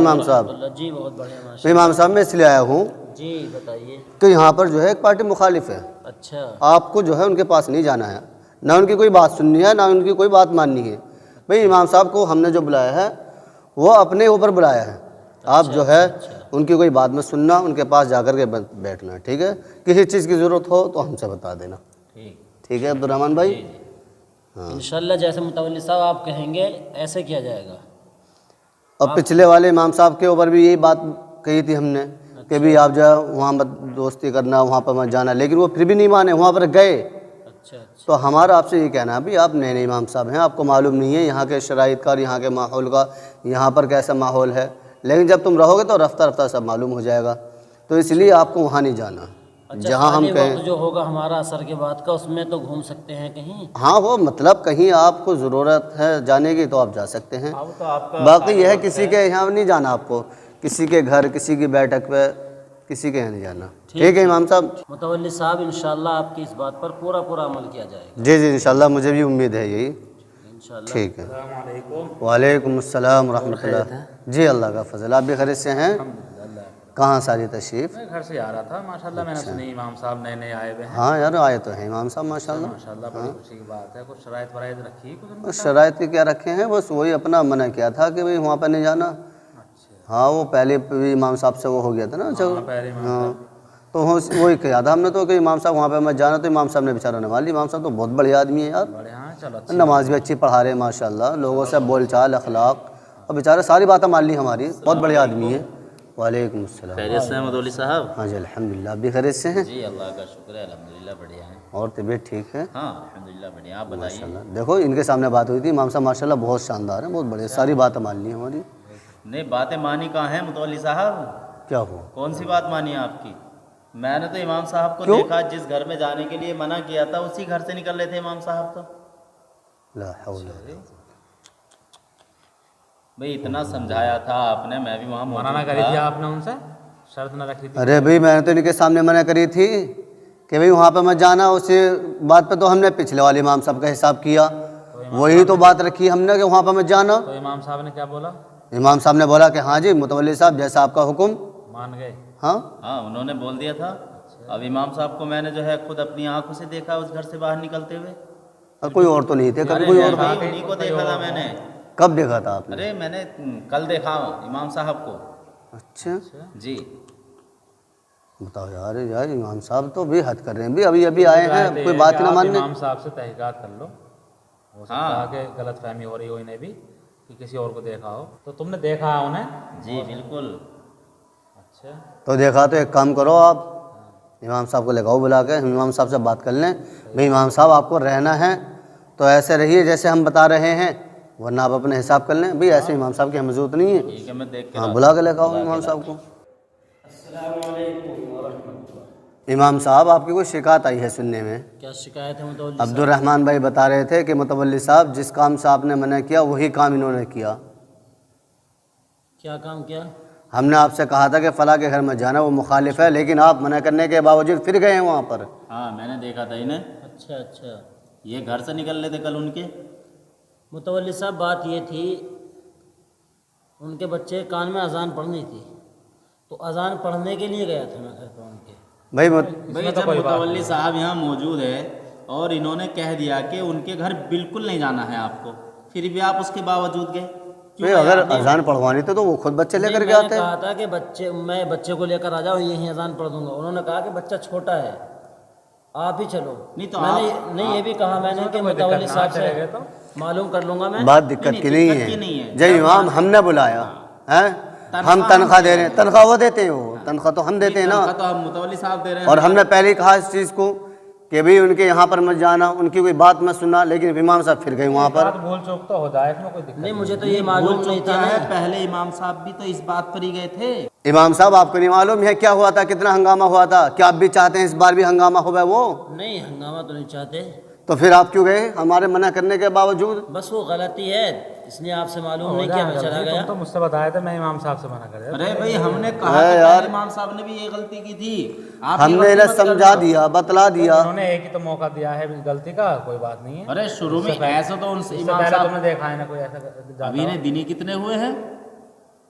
امام صاحب؟ جی بہت بڑھیا ماشاء امام صاحب میں اس لیے آیا ہوں اللہ۔ جی بتائیے۔ کہ یہاں پر جو ہے ایک پارٹی مخالف ہے، اچھا آپ کو جو ہے ان کے پاس نہیں جانا ہے، نہ ان کی کوئی بات سننی ہے، نہ ان کی کوئی بات ماننی ہے۔ بھئی امام صاحب کو ہم نے جو بلایا ہے وہ اپنے اوپر بلایا ہے، آپ جو ہے ان کی کوئی بات میں سننا، ان کے پاس جا کر کے بیٹھنا، ٹھیک ہے؟ کسی چیز کی ضرورت ہو تو ہم سے بتا دینا، ٹھیک ہے عبدالرحمن بھائی؟ انشاءاللہ جیسے متولی صاحب آپ کہیں گے ایسے کیا جائے گا۔ اور پچھلے والے امام صاحب کے اوپر بھی یہی بات کہی تھی ہم نے کہ بھی آپ جو ہے وہاں مت دوستی کرنا، وہاں پر مت جانا، لیکن وہ پھر بھی نہیں مانے، وہاں پر گئے۔ اچھا اچھا تو ہمارا آپ سے یہ کہنا ہے بھی آپ نئے نئے امام صاحب ہیں، آپ کو معلوم نہیں ہے یہاں کے شرائط کا اور یہاں کے ماحول کا، یہاں پر کیسا ماحول ہے، لیکن جب تم رہو گے تو رفتہ رفتہ سب معلوم ہو جائے گا، تو اس لیے آپ کو وہاں نہیں جانا، جہاں ہم خالی کہیں۔ وقت جو ہوگا ہمارا اثر کے بعد کا، اس میں تو گھوم سکتے ہیں کہیں۔ ہاں وہ مطلب کہیں آپ کو ضرورت ہے جانے کی تو آپ جا سکتے ہیں، باقی یہ ہے کسی کے یہاں نہیں جانا، آپ کو کسی کے گھر، کسی کی بیٹھک پہ، کسی کے یہاں نہیں جانا، ٹھیک ہے امام صاحب؟ متولی صاحب انشاءاللہ آپ کی اس بات پر پورا عمل کیا جائے گا جی جی انشاءاللہ، مجھے بھی امید ہے یہی، انشاءاللہ۔ ٹھیک ہے۔ وعلیکم السلام ورحمۃ اللہ۔ جی اللہ کا فضل، آپ بھی خیریت سے ہیں؟ کہاں ساری تشریف؟ میں گھر سے آ رہا تھا، ماشاءاللہ میں نے سنی امام صاحب نئے نئے آئے ہوئے ہیں۔ ہاں یار آئے تو ہیں امام صاحب ماشاءاللہ۔ ماشاءاللہ بڑی خوشی کی بات ہے۔ کچھ شرائط ورائط رکھی کچھ ان کی؟ شرائط کے کیا رکھے ہیں، بس وہی اپنا منع کیا تھا کہ بھئی وہاں پہ نہیں جانا۔ ہاں وہ پہلے بھی امام صاحب سے وہ ہو گیا تھا نا، ہاں تو وہی کہا تھا ہم نے تو کہ امام صاحب وہاں پہ مت جانا، تو امام صاحب نے بیچارہ نماز لی۔ امام صاحب تو بہت بڑے آدمی ہیں یار، نماز بھی اچھی پڑھا رہے ہیں ماشاءاللہ، لوگوں سے بول چال اخلاق، اور بیچارے ساری باتیں مان لی ہماری، بہت بڑے آدمی ہیں۔ وعلیکم السلام۔ خیریت سے ہیں متولی صاحب؟ ہاں جی الحمدللہ، آپ بھی خیریت سے ہیں؟ جی اللہ کا شکر ہے، الحمدللہ بڑھیا ہیں۔ اور طبیعت ٹھیک ہے؟ ہاں الحمدللہ بڑھیا، آپ بتائیے۔ ماشاءاللہ دیکھو ان کے سامنے بات ہوئی تھی، امام صاحب ماشاءاللہ بہت شاندار ہیں، بہت بڑے، ساری باتیں مان لی ہماری۔ نہیں باتیں مانی کہاں ہیں متولی صاحب؟ کیا ہوا؟ کون سی بات مانی آپ کی؟ میں نے تو امام صاحب کو کیوں؟ دیکھا جس گھر میں جانے کے لیے منع کیا تھا اسی گھر سے نکل رہے تھے امام صاحب تو۔ لا حول ولا قوة۔ بھئی اتنا سمجھایا تھا آپ نے، میں بھی وہاں منع نہ کری تھی آپ نے ان سے؟ شرط نہ رکھی تھی؟ ارے بھئی میں نے تو ان کے سامنے منع کری تھی کہ بھئی وہاں پہ مت جانا، اسی بات پہ تو ہم نے پچھلے والے امام صاحب کا حساب کیا، وہی تو بات رکھی ہم نے کہ وہاں پہ مت جانا۔ تو امام صاحب نے کیا بولا؟ امام صاحب نے بولا کہ ہاں جی متولی صاحب جیسا آپ کا حکم۔ مان گئے؟ ہاں ہاں انہوں نے بول دیا تھا۔ اب امام صاحب کو میں نے جو ہے خود اپنی آنکھوں سے دیکھا اس گھر سے باہر نکلتے ہوئے۔ اور کوئی اور تو نہیں تھے، کبھی ارے کوئی اور بھائی انہیں کو دیکھا تھا میں نے۔ کب دیکھا تھا آپ نے؟ ارے میں نے کل دیکھا امام صاحب کو۔ اچھا جی بتاؤ یار، یار امام صاحب تو بھی حد کر رہے ہیں، بھی ابھی آئے ہیں، کوئی بات ہی نہ ماننے۔ امام صاحب سے تحقیقات کر لو، ہو سکتا ہے کہ غلط فہمی ہو رہی ہو انہیں بھی کہ کسی اور کو دیکھا ہو، تو تم نے دیکھا ہے انہیں؟ جی بالکل۔ اچھا تو دیکھا تو ایک کام کرو آپ، امام صاحب کو لگاؤ بلا کے، ہم امام صاحب سے بات کر لیں، بھئی امام صاحب آپ کو رہنا ہے تو ایسے رہیے جیسے ہم بتا رہے ہیں، ورنہ آپ اپنے حساب کر لیں، بھئی ایسے امام صاحب کی ہمیں ضرورت نہیں ہے۔ ٹھیک ہے میں دیکھ کے ہاں بلا کے لگاؤ امام صاحب کو۔ السلام علیکم ورحمۃ اللہ۔ امام صاحب آپ کی کوئی شکایت آئی ہے سننے میں؟ کیا شکایت ہے متولی؟ عبدالرحمن بھائی بتا رہے تھے کہ متولی صاحب جس کام سے آپ نے منع کیا وہی کام انہوں نے کیا۔ کیا کام کیا؟ ہم نے آپ سے کہا تھا کہ فلاں کے گھر میں جانا، وہ مخالف ہے، لیکن آپ منع کرنے کے باوجود پھر گئے ہیں وہاں پر۔ ہاں میں نے دیکھا تھا انہیں، اچھا اچھا۔ یہ گھر سے نکل رہے تھے کل ان کے۔ متولی صاحب بات یہ تھی، ان کے بچے کان میں اذان پڑھنی تھی، تو اذان پڑھنے کے لیے گیا تھا میں گھر پہ ان کے۔ بھائی جب متولی صاحب یہاں موجود ہے اور انہوں نے کہہ دیا کہ ان کے گھر بالکل نہیں جانا ہے آپ کو، پھر بھی آپ اس کے باوجود گئے کیوں؟ اگر اذان پڑھوانی تھی تو وہ خود بچے لے کر کے میں نے آتے۔ کہا تھا کہ میں بچے کو لے کر آ جاؤ، یہیں اذان پڑھ دوں گا۔ انہوں نے کہا کہ بچہ چھوٹا ہے، آپ ہی چلو۔ نہیں تو میں نے نہیں یہ بھی کہا میں نے کہ متولی صاحب سے معلوم کر لوں گا میں۔ بات دقت کی نہیں ہے، جب امام ہم نے بلایا ہیں، ہم تنخواہ دے رہے ہیں، تنخواہ وہ دیتے ہیں، وہ تنخواہ تو ہم دیتے ہیں نا، تو ہم متولی صاحب دے رہے ہیں۔ اور ہم نے پہلے ہی کہا اس چیز کو کہ بھئی ان کے یہاں پر مت جانا، ان کی کوئی بات مت سننا، لیکن امام صاحب پھر گئے وہاں پر۔ بھول چوک تو ہو جائے، اس میں کوئی دقت نہیں مجھے تو یہ معلوم نہیں تھا ہے، پہلے امام صاحب بھی تو اس بات پر ہی گئے تھے۔ امام صاحب آپ کو نہیں معلوم ہے کیا ہوا تھا، کتنا ہنگامہ ہوا تھا؟ کیا آپ بھی چاہتے ہیں اس بار بھی ہنگامہ ہوگا؟ وہ نہیں ہنگامہ تو نہیں چاہتے، تو پھر آپ کیوں گئے ہمارے منع کرنے کے باوجود؟ بس وہ غلطی ہے، اس لیے آپ سے معلوم نہیں کیا، میں چلا گیا۔ تم تو مجھ سے بتایا تھا، میں امام صاحب سے منع کر دیا۔ ارے بھائی ہم نے کہا کہ پہلے امام صاحب نے بھی یہ غلطی کی تھی، آپ ہم نے انہیں سمجھا دیا، بتلا دیا۔ انہوں نے ایک ہی تو موقع دیا ہے غلطی کا، کوئی بات نہیں ہے۔ ارے شروع میں ایسا تو ان سے اس سے امام پہلے صاحب تم نے دیکھا ہے نا کوئی ایسا ابھی نے دن ہی کتنے ہوئے ہیں؟